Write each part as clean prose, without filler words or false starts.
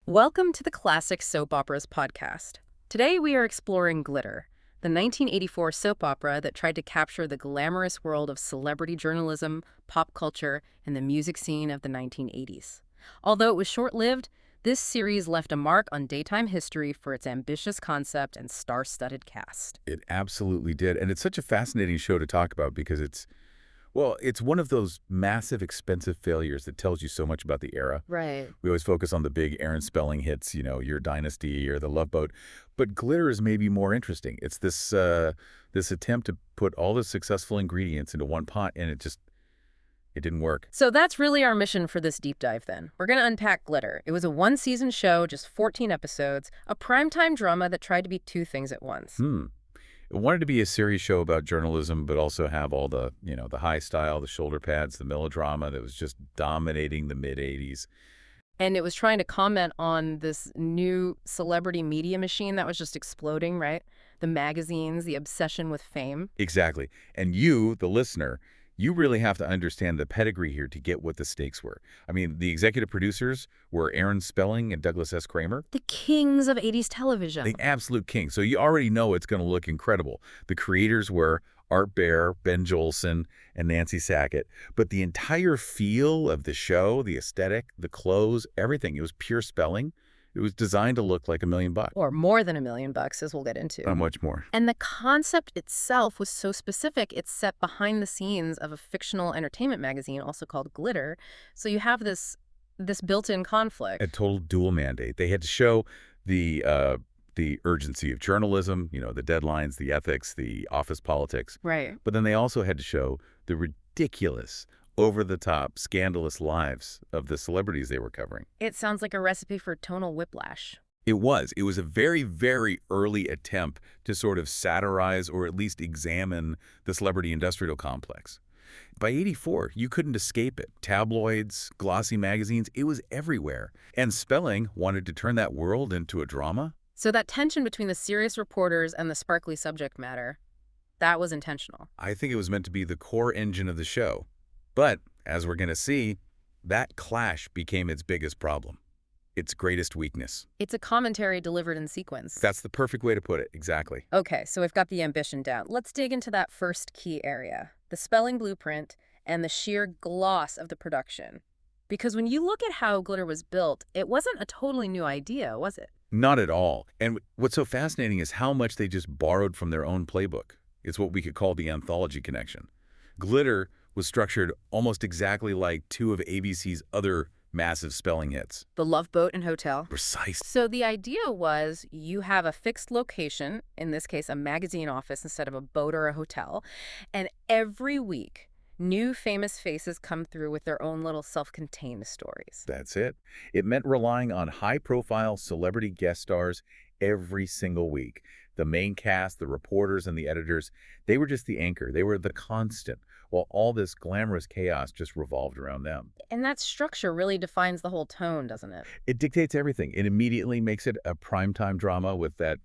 Welcome to the Classic Soap Operas podcast. Today we are exploring Glitter, the 1984 soap opera that tried to capture the glamorous world of celebrity journalism, pop culture, and the music scene of the 1980s. Although it was short-lived, this series left a mark on daytime history for its ambitious concept and star-studded cast. It absolutely did. And it's such a fascinating show to talk about because it's one of those massive, expensive failures that tells you so much about the era. Right. We always focus on the big Aaron Spelling hits, Your Dynasty or The Love Boat. But Glitter is maybe more interesting. It's this attempt to put all the successful ingredients into one pot, and it didn't work. So that's really our mission for this deep dive then. We're going to unpack Glitter. It was a one-season show, just 14 episodes, a primetime drama that tried to be two things at once. It wanted to be a serious show about journalism, but also have all the high style, the shoulder pads, the melodrama that was just dominating the mid-'80s. And it was trying to comment on this new celebrity media machine that was just exploding, right? The magazines, the obsession with fame. Exactly. And you, the listener, you really have to understand the pedigree here to get what the stakes were. I mean, the executive producers were Aaron Spelling and Douglas S. Kramer. The kings of 80s television. The absolute king. So you already know it's going to look incredible. The creators were Art Baer, Ben Jolson, and Nancy Sackett. But the entire feel of the show, the aesthetic, the clothes, everything, it was pure Spelling. It was designed to look like $1 million. Or more than $1 million, as we'll get into. Much more. And the concept itself was so specific, it's set behind the scenes of a fictional entertainment magazine, also called Glitter. So you have this built-in conflict. A total dual mandate. They had to show the urgency of journalism, the deadlines, the ethics, the office politics. Right. But then they also had to show the ridiculous, over-the-top, scandalous lives of the celebrities they were covering. It sounds like a recipe for tonal whiplash. It was. It was a very, very early attempt to sort of satirize or at least examine the celebrity industrial complex. By '84, you couldn't escape it. Tabloids, glossy magazines, it was everywhere. And Spelling wanted to turn that world into a drama. So that tension between the serious reporters and the sparkly subject matter, that was intentional. I think it was meant to be the core engine of the show. But, as we're going to see, that clash became its biggest problem, its greatest weakness. It's a commentary delivered in sequence. That's the perfect way to put it, exactly. Okay, so we've got the ambition down. Let's dig into that first key area, the Spelling blueprint and the sheer gloss of the production. Because when you look at how Glitter was built, it wasn't a totally new idea, was it? Not at all. And what's so fascinating is how much they just borrowed from their own playbook. It's what we could call the anthology connection. Glitter was structured almost exactly like two of ABC's other massive Spelling hits. The Love Boat and Hotel. Precise. So the idea was you have a fixed location, in this case a magazine office instead of a boat or a hotel, and every week new famous faces come through with their own little self-contained stories. That's it. It meant relying on high-profile celebrity guest stars every single week. The main cast, the reporters, and the editors, they were just the anchor. They were the constant, while all this glamorous chaos just revolved around them. And that structure really defines the whole tone, doesn't it? It dictates everything. It immediately makes it a primetime drama with that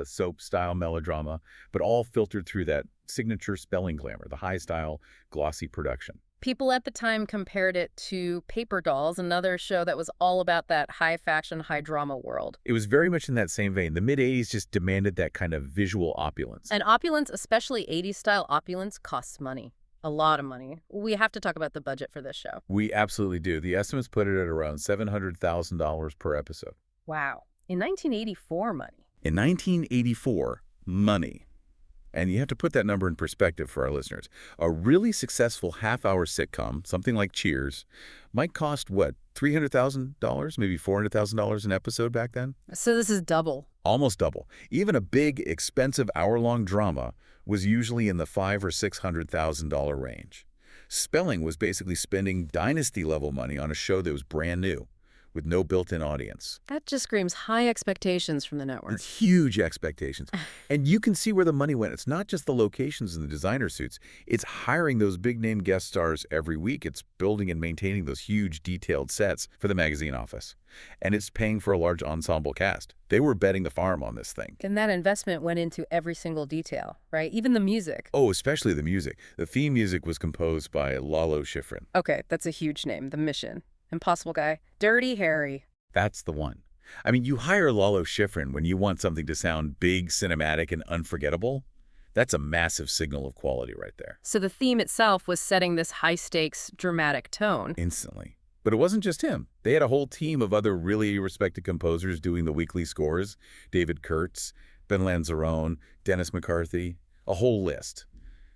soap-style melodrama, but all filtered through that signature Spelling glamour, the high-style, glossy production. People at the time compared it to Paper Dolls, another show that was all about that high-fashion, high-drama world. It was very much in that same vein. The mid-'80s just demanded that kind of visual opulence. And opulence, especially 80s-style opulence, costs money. A lot of money. We have to talk about the budget for this show. We absolutely do. The estimates put it at around $700,000 per episode. Wow. In 1984 money. In 1984, money. And you have to put that number in perspective for our listeners. A really successful half-hour sitcom, something like Cheers, might cost, what, $300,000, maybe $400,000 an episode back then? So this is double. Almost double. Even a big, expensive hour-long drama was usually in the $500,000 or $600,000 range. Spelling was basically spending dynasty-level money on a show that was brand new, with no built-in audience. That just screams high expectations from the network. It's huge expectations. And you can see where the money went. It's not just the locations and the designer suits. It's hiring those big-name guest stars every week. It's building and maintaining those huge, detailed sets for the magazine office. And it's paying for a large ensemble cast. They were betting the farm on this thing. And that investment went into every single detail, right? Even the music. Oh, especially the music. The theme music was composed by Lalo Schifrin. Okay, that's a huge name, The Mission. Impossible Guy. Dirty Harry. That's the one. I mean, you hire Lalo Schifrin when you want something to sound big, cinematic, and unforgettable. That's a massive signal of quality right there. So the theme itself was setting this high-stakes, dramatic tone. Instantly. But it wasn't just him. They had a whole team of other really respected composers doing the weekly scores. David Kurtz, Ben Lanzarone, Dennis McCarthy, a whole list.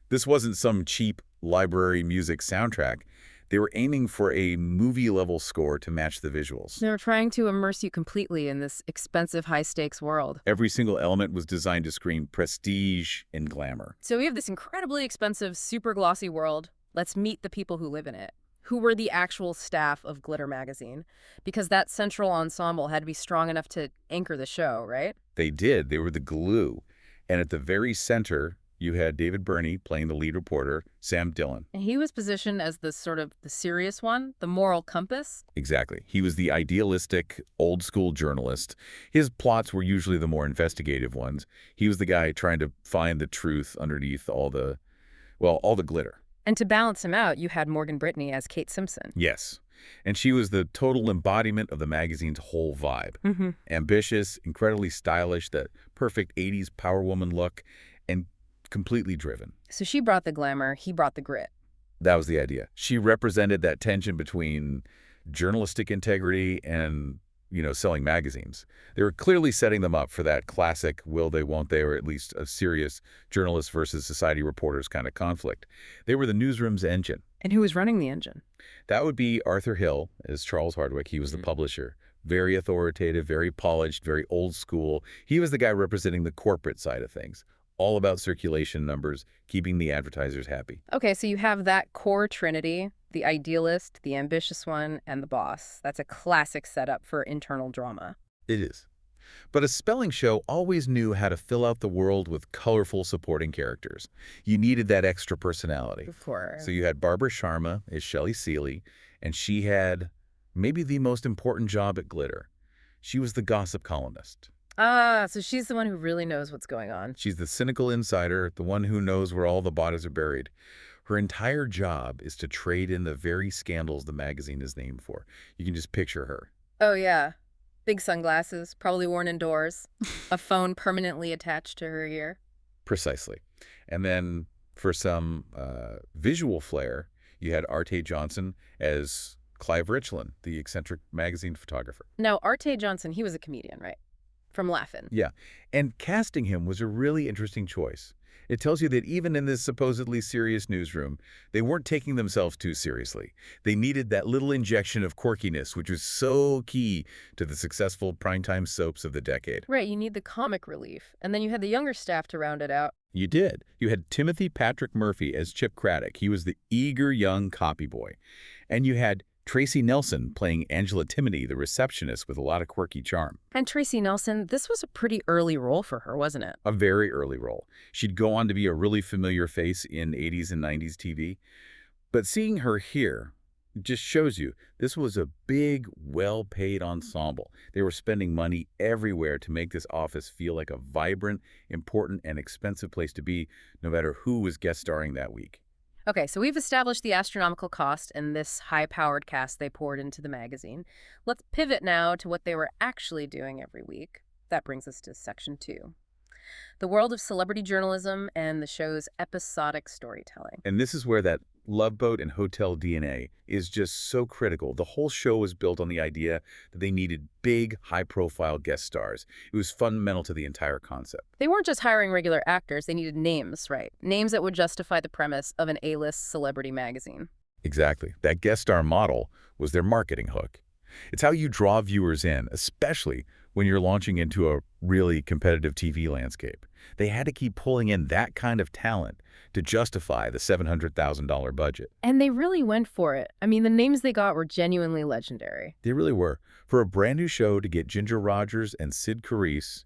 This wasn't some cheap library music soundtrack. They were aiming for a movie-level score to match the visuals. They were trying to immerse you completely in this expensive, high-stakes world. Every single element was designed to scream prestige and glamour. So we have this incredibly expensive, super glossy world. Let's meet the people who live in it. Who were the actual staff of Glitter magazine? Because that central ensemble had to be strong enough to anchor the show, right? They did. They were the glue. And at the very center, you had David Burney playing the lead reporter, Sam Dillon. And he was positioned as the sort of the serious one, the moral compass. Exactly. He was the idealistic, old-school journalist. His plots were usually the more investigative ones. He was the guy trying to find the truth underneath all the glitter. And to balance him out, you had Morgan Brittany as Kate Simpson. Yes. And she was the total embodiment of the magazine's whole vibe. Ambitious, incredibly stylish, that perfect 80s power woman look, and completely driven. So she brought the glamour, he brought the grit. That was the idea. She represented that tension between journalistic integrity and, selling magazines. They were clearly setting them up for that classic will they, won't they, or at least a serious journalist versus society reporters kind of conflict. They were the newsroom's engine. And who was running the engine? That would be Arthur Hill as Charles Hardwick. He was the publisher. Very authoritative, very polished, very old school. He was the guy representing the corporate side of things. All about circulation numbers, keeping the advertisers happy. Okay, so you have that core trinity, the idealist, the ambitious one, and the boss. That's a classic setup for internal drama. It is. But a spelling show always knew how to fill out the world with colorful supporting characters. You needed that extra personality. Of course. So you had Barbara Sharma as Shelley Seeley, and she had maybe the most important job at Glitter. She was the gossip columnist. Ah, so she's the one who really knows what's going on. She's the cynical insider, the one who knows where all the bodies are buried. Her entire job is to trade in the very scandals the magazine is named for. You can just picture her. Oh, yeah. Big sunglasses, probably worn indoors. A phone permanently attached to her ear. Precisely. And then for some visual flair, you had Arte Johnson as Clive Richland, the eccentric magazine photographer. Now, Arte Johnson, he was a comedian, right? From Laugh-In. Yeah. And casting him was a really interesting choice. It tells you that even in this supposedly serious newsroom, they weren't taking themselves too seriously. They needed that little injection of quirkiness, which was so key to the successful primetime soaps of the decade. Right, you need the comic relief. And then you had the younger staff to round it out. You did. You had Timothy Patrick Murphy as Chip Craddock. He was the eager young copy boy. And you had Tracy Nelson playing Angela Timoney, the receptionist with a lot of quirky charm. And Tracy Nelson, this was a pretty early role for her, wasn't it? A very early role. She'd go on to be a really familiar face in 80s and 90s TV. But seeing her here just shows you this was a big, well-paid ensemble. They were spending money everywhere to make this office feel like a vibrant, important, and expensive place to be, no matter who was guest starring that week. Okay, so we've established the astronomical cost and this high-powered cast they poured into the magazine. Let's pivot now to what they were actually doing every week. That brings us to Section 2. The world of celebrity journalism and the show's episodic storytelling. And this is where that Love Boat and hotel DNA is just so critical. The whole show was built on the idea that they needed big, high-profile guest stars. It was fundamental to the entire concept. They weren't just hiring regular actors, they needed names, right? Names that would justify the premise of an A-list celebrity magazine. Exactly. That guest star model was their marketing hook. It's how you draw viewers in, especially when you're launching into a really competitive TV landscape. They had to keep pulling in that kind of talent to justify the $700,000 budget. And they really went for it. I mean, the names they got were genuinely legendary. They really were. For a brand new show to get Ginger Rogers and Sid Charisse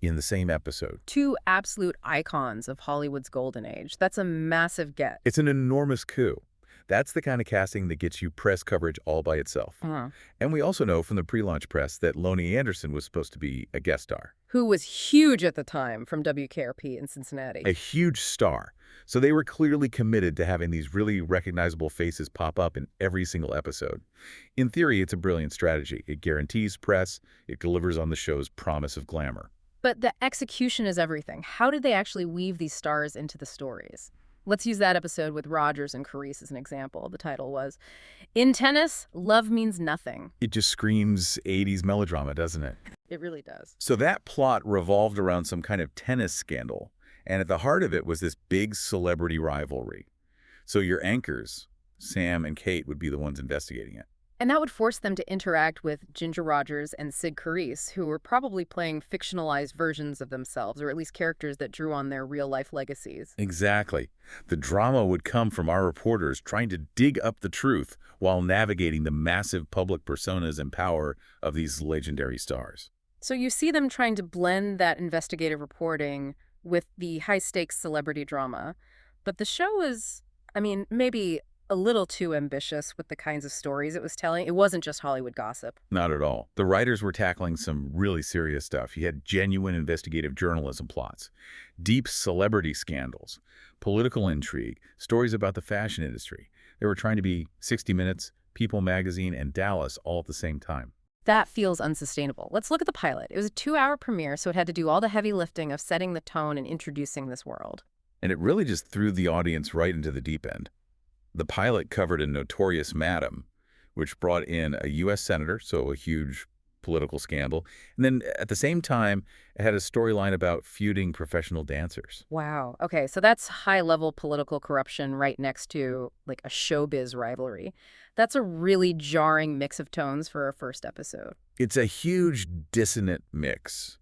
in the same episode. Two absolute icons of Hollywood's golden age. That's a massive get. It's an enormous coup. That's the kind of casting that gets you press coverage all by itself. Uh-huh. And we also know from the pre-launch press that Lonnie Anderson was supposed to be a guest star. Who was huge at the time from WKRP in Cincinnati. A huge star. So they were clearly committed to having these really recognizable faces pop up in every single episode. In theory, it's a brilliant strategy. It guarantees press. It delivers on the show's promise of glamour. But the execution is everything. How did they actually weave these stars into the stories? Let's use that episode with Rogers and Carice as an example. The title was, "In Tennis, Love Means Nothing." It just screams 80s melodrama, doesn't it? It really does. So that plot revolved around some kind of tennis scandal, and at the heart of it was this big celebrity rivalry. So your anchors, Sam and Kate, would be the ones investigating it. And that would force them to interact with Ginger Rogers and Sid Carice, who were probably playing fictionalized versions of themselves, or at least characters that drew on their real-life legacies. Exactly. The drama would come from our reporters trying to dig up the truth while navigating the massive public personas and power of these legendary stars. So you see them trying to blend that investigative reporting with the high-stakes celebrity drama. But the show is, maybe a little too ambitious with the kinds of stories it was telling. It wasn't just Hollywood gossip. Not at all. The writers were tackling some really serious stuff. You had genuine investigative journalism plots, deep celebrity scandals, political intrigue, stories about the fashion industry. They were trying to be 60 Minutes, People Magazine, and Dallas all at the same time. That feels unsustainable. Let's look at the pilot. It was a 2-hour premiere, so it had to do all the heavy lifting of setting the tone and introducing this world. And it really just threw the audience right into the deep end. The pilot covered a notorious madam, which brought in a U.S. senator, so a huge political scandal. And then at the same time, it had a storyline about feuding professional dancers. Wow. Okay, so that's high-level political corruption right next to, like, a showbiz rivalry. That's a really jarring mix of tones for a first episode. It's a huge dissonant mix.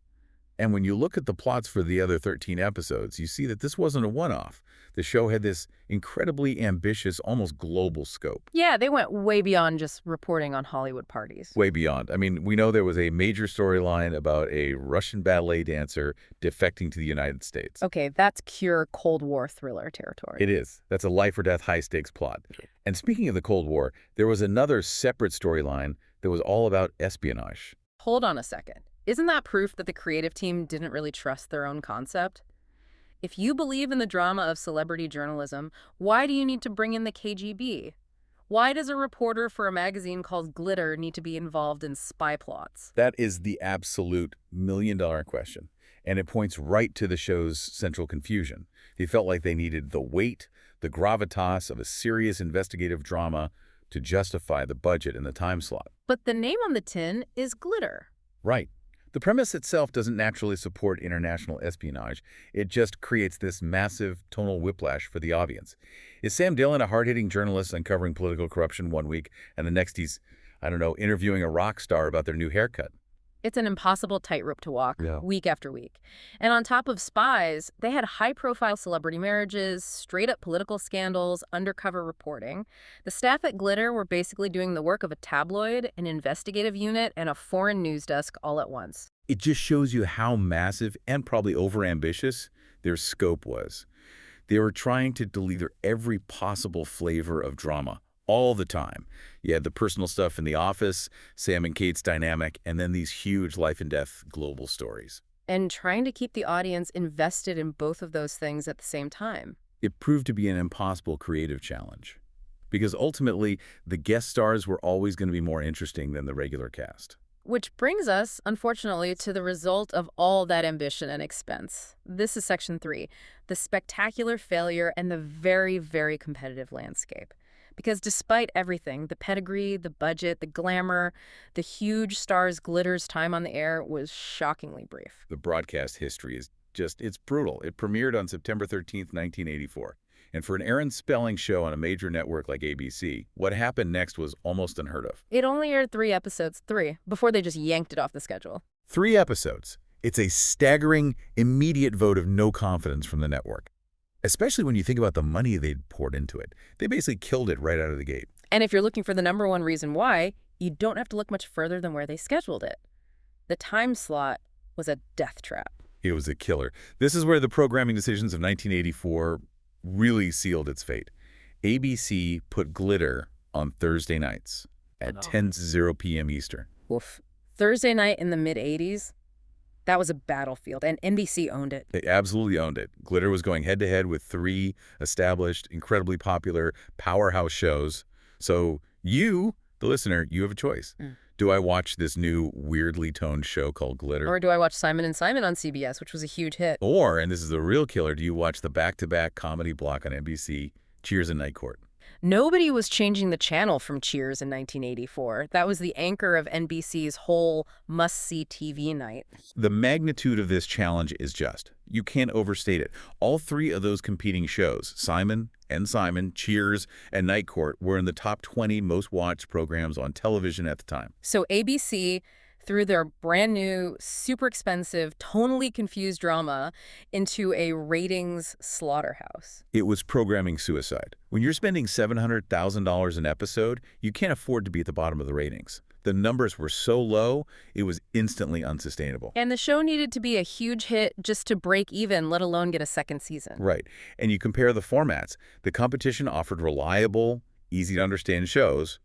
And when you look at the plots for the other 13 episodes, you see that this wasn't a one-off. The show had this incredibly ambitious, almost global scope. Yeah, they went way beyond just reporting on Hollywood parties. Way beyond. We know there was a major storyline about a Russian ballet dancer defecting to the United States. Okay, that's pure Cold War thriller territory. It is. That's a life-or-death high-stakes plot. And speaking of the Cold War, there was another separate storyline that was all about espionage. Hold on a second. Isn't that proof that the creative team didn't really trust their own concept? If you believe in the drama of celebrity journalism, why do you need to bring in the KGB? Why does a reporter for a magazine called Glitter need to be involved in spy plots? That is the absolute million-dollar question, and it points right to the show's central confusion. They felt like they needed the weight, the gravitas of a serious investigative drama to justify the budget and the time slot. But the name on the tin is Glitter. Right. The premise itself doesn't naturally support international espionage. It just creates this massive tonal whiplash for the audience. Is Sam Dillon a hard-hitting journalist uncovering political corruption one week, and the next he's, interviewing a rock star about their new haircut? It's an impossible tightrope to walk Yeah. week after week. And on top of spies, they had high-profile celebrity marriages, straight-up political scandals, undercover reporting. The staff at Glitter were basically doing the work of a tabloid, an investigative unit, and a foreign news desk all at once. It just shows you how massive and probably overambitious their scope was. They were trying to deliver every possible flavor of drama all the time. You had the personal stuff in the office, Sam and Kate's dynamic, and then these huge life-and-death global stories. And trying to keep the audience invested in both of those things at the same time. It proved to be an impossible creative challenge, because ultimately, the guest stars were always going to be more interesting than the regular cast. Which brings us, unfortunately, to the result of all that ambition and expense. This is Section 3, the spectacular failure and the very, very competitive landscape. Because despite everything, the pedigree, the budget, the glamour, the huge stars Glitter's time on the air was shockingly brief. The broadcast history is it's brutal. It premiered on September 13th, 1984. And for an Aaron Spelling show on a major network like ABC, what happened next was almost unheard of. It only aired 3 episodes, before they just yanked it off the schedule. 3 episodes. It's a staggering, immediate vote of no confidence from the network. Especially when you think about the money they'd poured into it. They basically killed it right out of the gate. And if you're looking for the number one reason why, you don't have to look much further than where they scheduled it. The time slot was a death trap. It was a killer. This is where the programming decisions of 1984 really sealed its fate. ABC put Glitter on Thursday nights at 10:00 p.m. Eastern. Oof. Thursday night in the mid-'80s? That was a battlefield, and NBC owned it. They absolutely owned it. Glitter was going head-to-head with 3 established, incredibly popular powerhouse shows. So you, the listener, you have a choice. Do I watch this new, weirdly toned show called Glitter? Or do I watch Simon & Simon on CBS, which was a huge hit? Or, and this is the real killer, do you watch the back-to-back comedy block on NBC, Cheers and Night Court? Nobody was changing the channel from Cheers in 1984. That was the anchor of NBC's whole must-see TV night. The magnitude of this challenge is just. You can't overstate it. All 3 of those competing shows, Simon and Simon, Cheers, and Night Court, were in the top 20 most-watched programs on television at the time. So ABC threw their brand new, super expensive, tonally confused drama into a ratings slaughterhouse. It was programming suicide. When you're spending $700,000 an episode, you can't afford to be at the bottom of the ratings. The numbers were so low, it was instantly unsustainable. And the show needed to be a huge hit just to break even, let alone get a second season. Right. And you compare the formats. The competition offered reliable, easy-to-understand shows,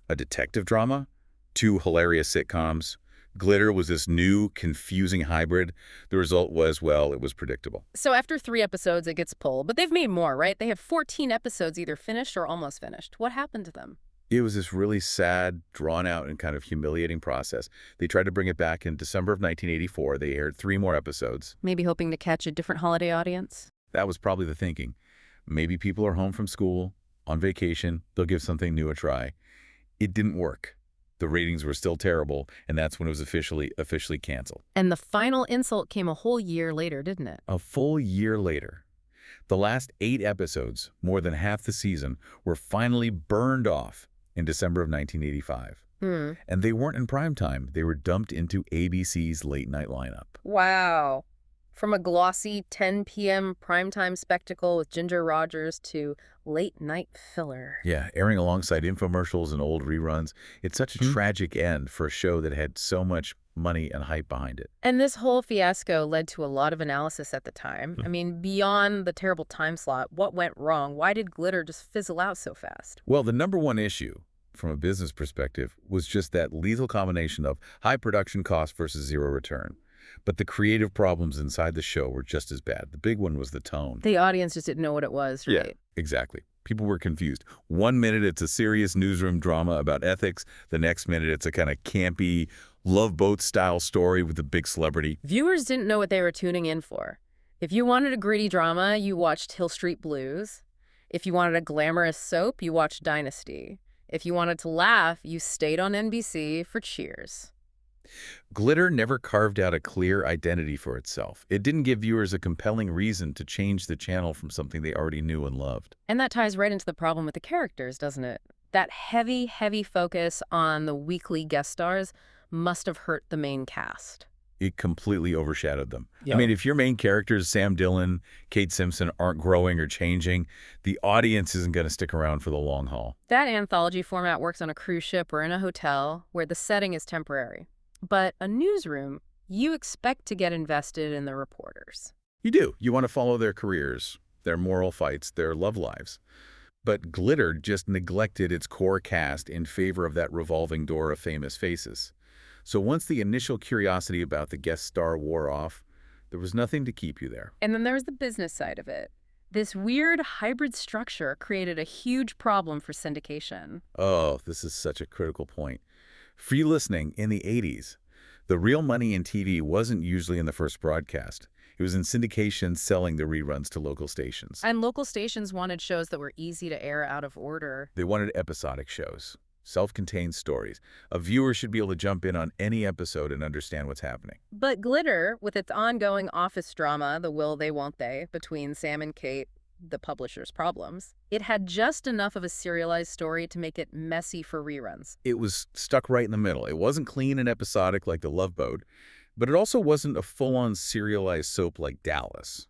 a detective drama, 2 hilarious sitcoms. Glitter was this new, confusing hybrid. The result was, well, it was predictable. So after 3 episodes, it gets pulled. But they've made more, right? They have 14 episodes either finished or almost finished. What happened to them? It was this really sad, drawn-out, and kind of humiliating process. They tried to bring it back in December of 1984. They aired 3 more episodes. Maybe hoping to catch a different holiday audience? That was probably the thinking. Maybe people are home from school, on vacation, they'll give something new a try. It didn't work. The ratings were still terrible, and that's when it was officially canceled. And the final insult came a whole year later, didn't it? A full year later. The last 8 episodes, more than half the season, were finally burned off in December of 1985. And they weren't in prime time. They were dumped into ABC's late-night lineup. Wow. From a glossy 10 p.m. primetime spectacle with Ginger Rogers to late-night filler. Yeah, airing alongside infomercials and old reruns. It's such a tragic end for a show that had so much money and hype behind it. And this whole fiasco led to a lot of analysis at the time. I mean, beyond the terrible time slot, what went wrong? Why did Glitter just fizzle out so fast? Well, the number one issue, from a business perspective, was just that lethal combination of high production cost versus zero return. But the creative problems inside the show were just as bad. The big one was the tone. The audience just didn't know what it was, right? Yeah, exactly. People were confused. One minute it's a serious newsroom drama about ethics. The next minute it's a kind of campy, Love Boat-style story with a big celebrity. Viewers didn't know what they were tuning in for. If you wanted a gritty drama, you watched Hill Street Blues. If you wanted a glamorous soap, you watched Dynasty. If you wanted to laugh, you stayed on NBC for Cheers. Glitter never carved out a clear identity for itself. It didn't give viewers a compelling reason to change the channel from something they already knew and loved. And that ties right into the problem with the characters, doesn't it? That heavy, heavy focus on the weekly guest stars must have hurt the main cast. It completely overshadowed them. Yep. I mean, if your main characters, Sam Dillon, Kate Simpson, aren't growing or changing, the audience isn't going to stick around for the long haul. That anthology format works on a cruise ship or in a hotel where the setting is temporary. But a newsroom, you expect to get invested in the reporters. You do. You want to follow their careers, their moral fights, their love lives. But Glitter just neglected its core cast in favor of that revolving door of famous faces. So once the initial curiosity about the guest star wore off, there was nothing to keep you there. And then there's the business side of it. This weird hybrid structure created a huge problem for syndication. Oh, this is such a critical point. Free listening in the 80s. The real money in TV wasn't usually in the first broadcast. It was in syndication selling the reruns to local stations. And local stations wanted shows that were easy to air out of order. They wanted episodic shows, self-contained stories. A viewer should be able to jump in on any episode and understand what's happening. But Glitter, with its ongoing office drama, the will they won't they, between Sam and Kate, the publisher's problems, it had just enough of a serialized story to make it messy for reruns. It was stuck right in the middle. It wasn't clean and episodic like The Love Boat, but it also wasn't a full-on serialized soap like Dallas.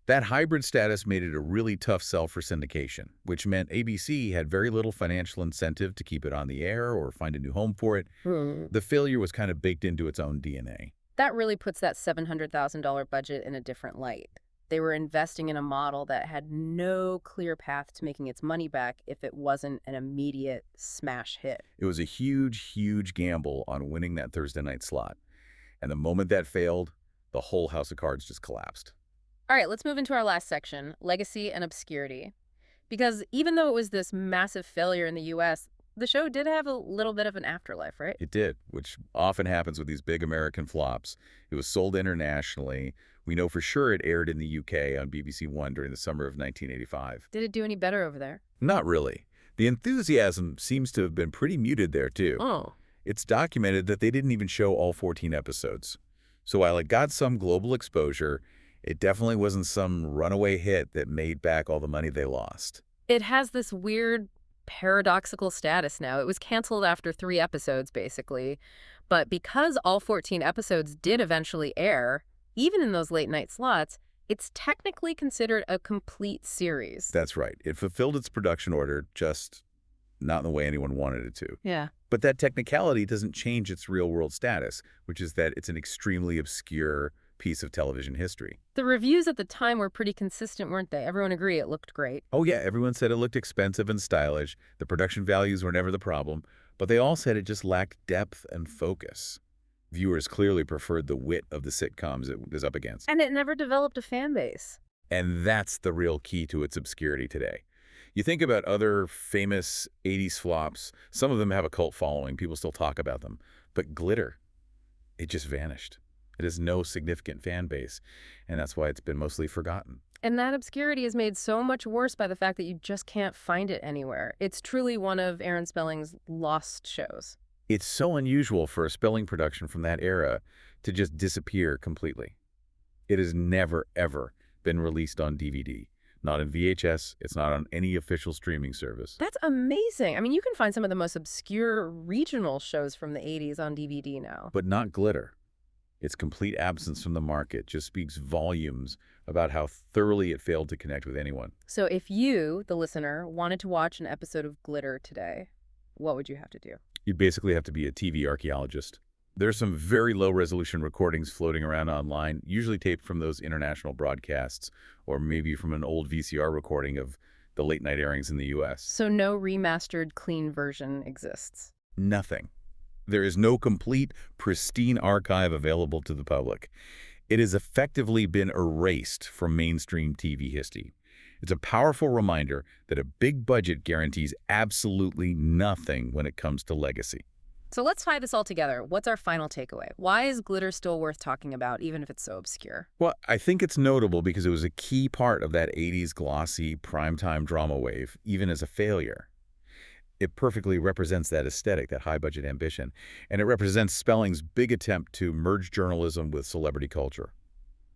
That hybrid status made it a really tough sell for syndication, which meant ABC had very little financial incentive to keep it on the air or find a new home for it. The failure was kind of baked into its own DNA. That really puts that $700,000 budget in a different light. They were investing in a model that had no clear path to making its money back if it wasn't an immediate smash hit. It was a huge, huge gamble on winning that Thursday night slot. And the moment that failed, the whole house of cards just collapsed. All right, let's move into our last section, legacy and obscurity. Because even though it was this massive failure in the US, the show did have a little bit of an afterlife, right? It did, which often happens with these big American flops. It was sold internationally. We know for sure it aired in the UK on BBC One during the summer of 1985. Did it do any better over there? Not really. The enthusiasm seems to have been pretty muted there, too. Oh. It's documented that they didn't even show all 14 episodes. So while it got some global exposure, it definitely wasn't some runaway hit that made back all the money they lost. It has this weird paradoxical status now. It was canceled after 3 episodes, basically. But because all 14 episodes did eventually air, even in those late night slots, it's technically considered a complete series. That's right. It fulfilled its production order, just not in the way anyone wanted it to. Yeah. But that technicality doesn't change its real-world status, which is that it's an extremely obscure piece of television history. The reviews at the time were pretty consistent, weren't they? Everyone agreed it looked great. Oh yeah, everyone said it looked expensive and stylish. The production values were never the problem, but they all said it just lacked depth and focus. Viewers clearly preferred the wit of the sitcoms it was up against. And it never developed a fan base. And that's the real key to its obscurity today. You think about other famous 80s flops, some of them have a cult following, people still talk about them. But Glitter, it just vanished. It has no significant fan base, and that's why it's been mostly forgotten. And that obscurity is made so much worse by the fact that you just can't find it anywhere. It's truly one of Aaron Spelling's lost shows. It's so unusual for a Spelling production from that era to just disappear completely. It has never, ever been released on DVD. Not in VHS. It's not on any official streaming service. That's amazing. I mean, you can find some of the most obscure regional shows from the 80s on DVD now. But not Glitter. Its complete absence from the market just speaks volumes about how thoroughly it failed to connect with anyone. So if you, the listener, wanted to watch an episode of Glitter today, what would you have to do? You'd basically have to be a TV archaeologist. There's some very low-resolution recordings floating around online, usually taped from those international broadcasts, or maybe from an old VCR recording of the late-night airings in the U.S. So no remastered, clean version exists? Nothing. There is no complete, pristine archive available to the public. It has effectively been erased from mainstream TV history. It's a powerful reminder that a big budget guarantees absolutely nothing when it comes to legacy. So let's tie this all together. What's our final takeaway? Why is Glitter still worth talking about, even if it's so obscure? Well, I think it's notable because it was a key part of that 80s glossy primetime drama wave, even as a failure. It perfectly represents that aesthetic, that high-budget ambition, and it represents Spelling's big attempt to merge journalism with celebrity culture,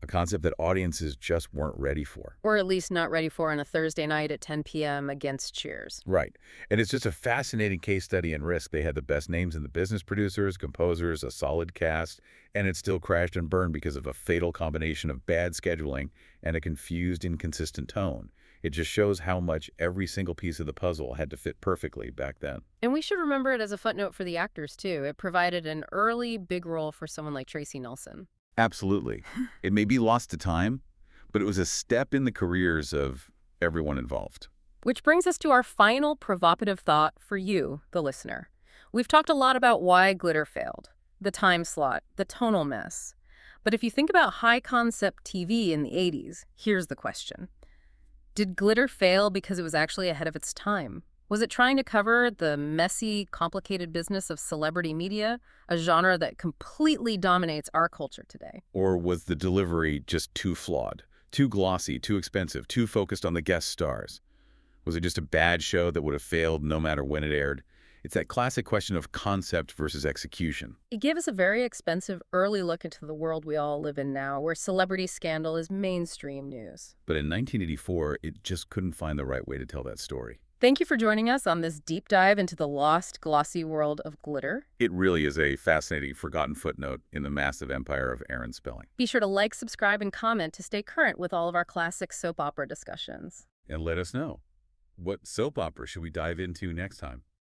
a concept that audiences just weren't ready for. Or at least not ready for on a Thursday night at 10 p.m. against Cheers. Right. And it's just a fascinating case study in risk. They had the best names in the business, producers, composers, a solid cast, and it still crashed and burned because of a fatal combination of bad scheduling and a confused, inconsistent tone. It just shows how much every single piece of the puzzle had to fit perfectly back then. And we should remember it as a footnote for the actors, too. It provided an early big role for someone like Tracy Nelson. Absolutely. It may be lost to time, but it was a step in the careers of everyone involved. Which brings us to our final provocative thought for you, the listener. We've talked a lot about why Glitter failed, the time slot, the tonal mess. But if you think about high-concept TV in the 80s, here's the question. Did Glitter fail because it was actually ahead of its time? Was it trying to cover the messy, complicated business of celebrity media, a genre that completely dominates our culture today? Or was the delivery just too flawed, too glossy, too expensive, too focused on the guest stars? Was it just a bad show that would have failed no matter when it aired? It's that classic question of concept versus execution. It gave us a very expensive early look into the world we all live in now, where celebrity scandal is mainstream news. But in 1984, it just couldn't find the right way to tell that story. Thank you for joining us on this deep dive into the lost, glossy world of Glitter. It really is a fascinating, forgotten footnote in the massive empire of Aaron Spelling. Be sure to like, subscribe, and comment to stay current with all of our classic soap opera discussions. And let us know, what soap opera should we dive into next time?